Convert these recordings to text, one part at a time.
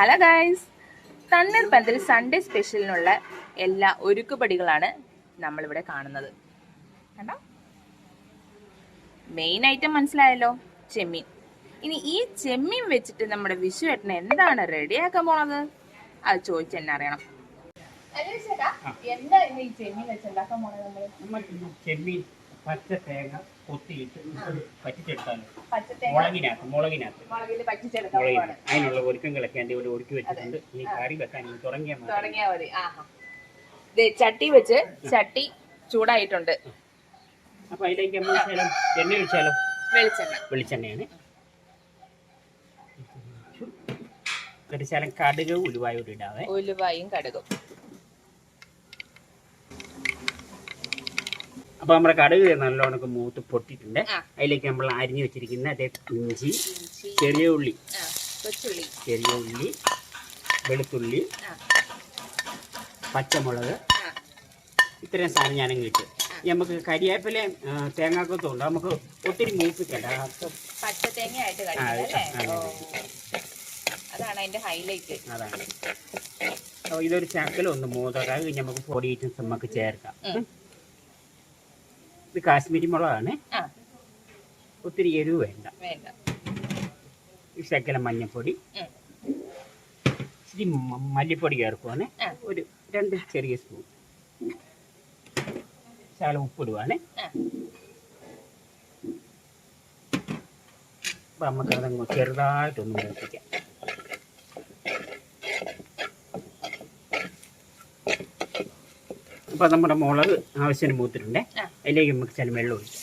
Hello guys, തണ്ണീർപ്പന്തൽ Sunday സ്പെഷ്യലിനുള്ള എല്ലാ ഒരുക്കുപടികളാണ് നമ്മളിവിടെ കാണുന്നത്. കണ്ടോ, മെയിൻ ഐറ്റം മനസ്സിലായല്ലോ, ചെമ്മീൻ. ഇനി ഈ ചെമ്മീൻ വെച്ചിട്ട് നമ്മുടെ വിഷുവേട്ടന് എന്താണ് റെഡിയാക്കാൻ പോണത്, അത് ചോദിച്ച് തന്നെ അറിയണം. എന്താ ഈ ചെമ്മീൻ വെച്ച് ഉണ്ടാക്കാൻ പോണത്? നമ്മൾ ചെമ്മീൻ പച്ച തേങ്ങ കൊത്തിയിട്ട് പറ്റിച്ചെടുത്താലും മുളകിനകത്ത് അതിനുള്ള ഒരുക്കങ്ങളൊക്കെ എൻ്റെ ഇവിടെ ഒരുക്കി വെച്ചിട്ടുണ്ട്. ഈ കറി വെക്കാൻ തുടങ്ങിയാൽ മതി. ചട്ടി വെച്ച് ചട്ടി ചൂടായിട്ടുണ്ട്. അപ്പൊ അതിലേക്ക് നമ്മൾ എണ്ണ ഒഴിച്ചാലോ? വെളിച്ചെണ്ണയാണ്. ഒരു ശകലം കടുക് ഉലുവായോട് ഇടാതെ. ഉലുവായും കടുകും. അപ്പൊ നമ്മുടെ കടുക് നല്ലോണം മൂത്ത് പൊട്ടിട്ടുണ്ട്. അതിലേക്ക് നമ്മൾ അരിഞ്ഞു വെച്ചിരിക്കുന്ന ഇഞ്ചി, ചെറിയ ഉള്ളി, വെളുത്തുള്ളി, പച്ചമുളക്, ഇത്രയും സാധനം ഞാനും കിട്ടും. നമുക്ക് കരിവേപ്പിലയും തേങ്ങാക്കൊത്തുണ്ട്. നമുക്ക് ഒത്തിരി മൂപ്പിക്കണ്ട, അതാണ്. ഇതൊരു ശകലം ഒന്ന് മൂത്തത് കഴിഞ്ഞ് നമുക്ക് പൊടി ഐറ്റംസ് നമുക്ക് ചേർക്കാം. ഇത് കാശ്മീരി മുളകാണ്, ഒത്തിരി എരിവ് വേണ്ട. ശകലം മഞ്ഞൾപ്പൊടി, ഇച്ചിരി മല്ലിപ്പൊടി ചേർക്കുവാണ്, ഒരു 2 ചെറിയ സ്പൂൺ. ശകലം ഉപ്പിടുവാണ്. അപ്പം നമുക്കതങ്ങ് ചെറുതായിട്ടൊന്ന് മൂപ്പിക്കാം. അപ്പൊ നമ്മുടെ മുളക് ആവശ്യത്തിന് മൂത്തിട്ടുണ്ട്. അതിലേക്ക് നമുക്ക് ചില വെള്ളം ഒഴിക്കാം.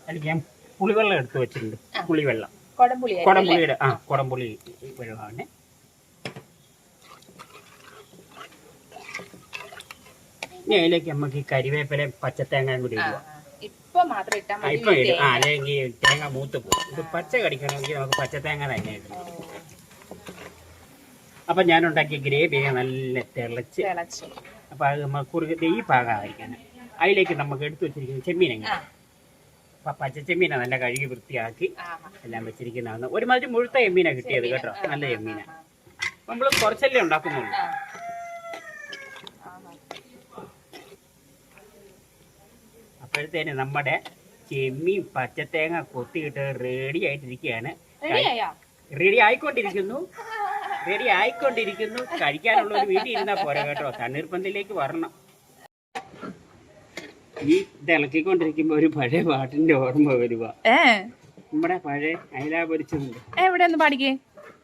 അതിലേക്ക് ഞാൻ പുളിവെള്ളം എടുത്ത് വെച്ചിട്ടുണ്ട്. പുളിവെള്ളം, കുടംപുളിയുടെ കുടംപുളി വെള്ളമാണ്. ഇനി അതിലേക്ക് നമുക്ക് ഈ കരിവേപ്പില പച്ചത്തേങ്ങയും കൂടി ഇടുക. ഇപ്പൊ ഇടും, അല്ലെങ്കിൽ തേങ്ങ മൂത്ത് പോകും. ഇത് പച്ച കടിക്കണമെങ്കിൽ നമുക്ക് പച്ചത്തേങ്ങ തന്നെ ഇടും. അപ്പൊ ഞാൻ ഉണ്ടാക്കിയ ഗ്രേവി നല്ല തിളച്ച്, അപ്പൊ അത് നമുക്ക് ഈ പാകമായിരിക്കാൻ അതിലേക്ക് നമുക്ക് എടുത്തു വെച്ചിരിക്കുന്ന ചെമ്മീൻ എങ്ങനെ, അപ്പൊ പച്ച ചെമ്മീനാ നല്ല കഴുകി വൃത്തിയാക്കി എല്ലാം വെച്ചിരിക്കുന്നതാണ്. ഒരുമാതിരി മുഴുത്ത ചെമ്മീനാ കിട്ടിയത് കേട്ടോ, നല്ല ചെമ്മീനാ. നമ്മൾ കുറച്ചല്ലേ ഉണ്ടാക്കുന്നുള്ളൂ. അപ്പോഴത്തേന് നമ്മുടെ ചെമ്മീൻ പച്ചത്തേങ്ങ കൊത്തിയിട്ട് റെഡി ആയിട്ടിരിക്കുകയാണ്. റെഡി ആയിക്കൊണ്ടിരിക്കുന്നു. കഴിക്കാനുള്ള ഒരു വീട്ടിൽ ഇരുന്നാ പോരാ കേട്ടോ, തണ്ണീർപ്പന്തലിലേക്ക് വരണം. ഈ തിളക്കിക്കൊണ്ടിരിക്കുമ്പോ ഒരു പഴയ പാട്ടിന്റെ ഓർമ്മ വരുക. നമ്മുടെ പഴയ അയല പൊരിച്ചതുണ്ട്. എവിടെ ഒന്ന് പാടിക്കേ?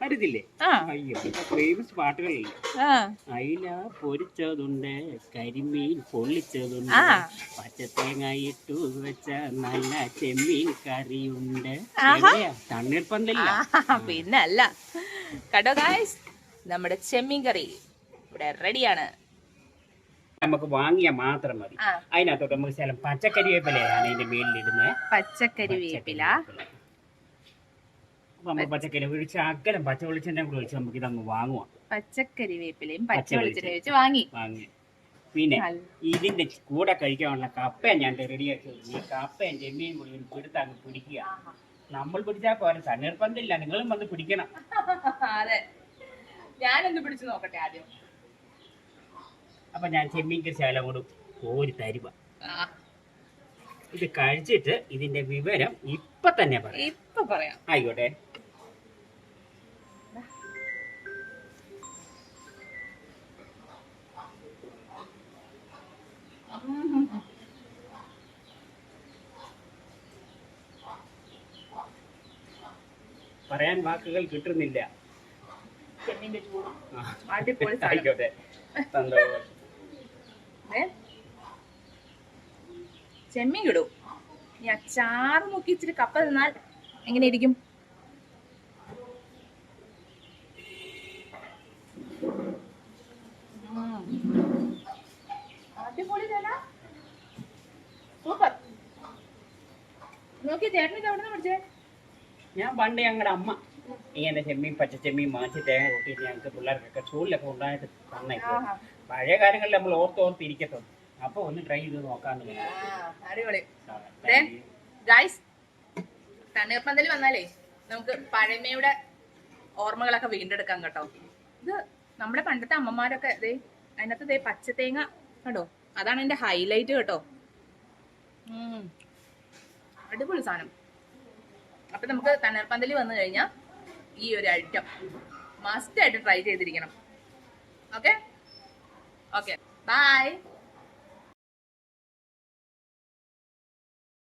അറിയത്തില്ലേ? അയ്യോ, ഫേമസ് പാട്ടുകളില്ലേ? അയില പൊരിച്ചതുണ്ട്, കരിമീൻ പൊള്ളിച്ചതുണ്ട്, പച്ചത്തേങ്ങ ഇട്ടു വെച്ച നല്ല ചെമ്മീൻ കറിയുണ്ട്. തണ്ണീർപ്പന്തലില്ല പിന്നല്ല. കേട്ടോ ഗൈസ്, നമ്മുടെ ചെമ്മീൻ കറി ഇവിടെ റെഡിയാണ്. നമുക്ക് വാങ്ങിയാൽ മാത്രം മതി. അതിനകത്തോട്ട് നമുക്ക് ചില പച്ചക്കറിവേപ്പിലയാണ് അതിന്റെ മേലിലിടുന്നത്. പച്ചക്കറിവേപ്പില നമ്മൾ പച്ചക്കറി ഒഴിച്ച് അക്കരം പച്ച വെളിച്ചെണ്ണ കൂടെ ഒഴിച്ച് നമുക്ക് ഇതങ്ങ് വാങ്ങുവാം. പച്ചക്കറിവേപ്പിലയും പച്ച വെളിച്ചെണ്ണ വെച്ച് വാങ്ങി. പിന്നെ ഇതിന്റെ കൂടെ കഴിക്കാനുള്ള കപ്പയും ഞാൻ റെഡിയാക്കി. ഈ കപ്പയും ചെമ്മീനും കൂടി ഒരു പിടുത്ത് അങ്ങ് പിടിക്കുക. നമ്മൾ പിടിച്ചാൽ പോരാ, തണ്ണീർപ്പന്തലില്ല, നിങ്ങളും വന്ന് പിടിക്കണം. അതെ, ഞാനൊന്ന് പിടിച്ചു നോക്കട്ടെ ആദ്യം. അപ്പൊ ഞാൻ ചെമ്മീൻ ശകലം കൂടെ കോരി തരുക. ഇത് കഴിച്ചിട്ട് ഇതിന്റെ വിവരം ഇപ്പൊ തന്നെ പറയാം. ആയിക്കോട്ടെ. പറയാൻ വാക്കുകൾ കിട്ടുന്നില്ല. ആയിക്കോട്ടെ, സന്തോഷം. ചെമ്മീൻ ഇടും. ഇനി അച്ചാറ് മുക്കി ഇച്ചിരി കപ്പ തിന്നാൽ എങ്ങനെ ഇരിക്കും? അടിപൊളി, സൂപ്പർ. നോക്കി ചേട്ടൻ ഇത് എവിടെ നിന്ന് പഠിച്ചേ? ഞാൻ പണ്ട് ഞങ്ങളുടെ അമ്മ ഇങ്ങനെ ചെമ്മീൻ പച്ച ചെമ്മീൻ മാറ്റി തേങ്ങ കൂട്ടിയിട്ട് ഞങ്ങൾക്ക് പിള്ളേർക്കൊക്കെ സ്കൂളിലൊക്കെ ഉണ്ടായിട്ട് തന്നെ. പഴയ കാര്യങ്ങളിൽ നമ്മൾ ഓർത്തിരിക്കത്തുള്ളൂ. അപ്പൊ ഒന്ന് ട്രൈ ചെയ്ത് നോക്കാന്ന്. അടിപൊളി. ഗൈസ്, തണ്ണീർപ്പന്തൽ വന്നാലേ നമുക്ക് പഴമയുടെ ഓർമ്മകളൊക്കെ വീണ്ടെടുക്കാം കേട്ടോ. ഇത് നമ്മുടെ പണ്ടത്തെ അമ്മമാരൊക്കെ ദേ അതിനകത്ത് ദേ പച്ചത്തേങ്ങ കണ്ടോ, അതാണ് എന്റെ ഹൈലൈറ്റ് കേട്ടോ. അടിപൊളി സാധനം. അപ്പൊ നമുക്ക് തണ്ണീർപ്പന്തൽ വന്നു കഴിഞ്ഞാൽ ഈ ഒരു ഐറ്റം മസ്റ്റ് ആയിട്ട് ട്രൈ ചെയ്തിരിക്കണം. Okay okay, by.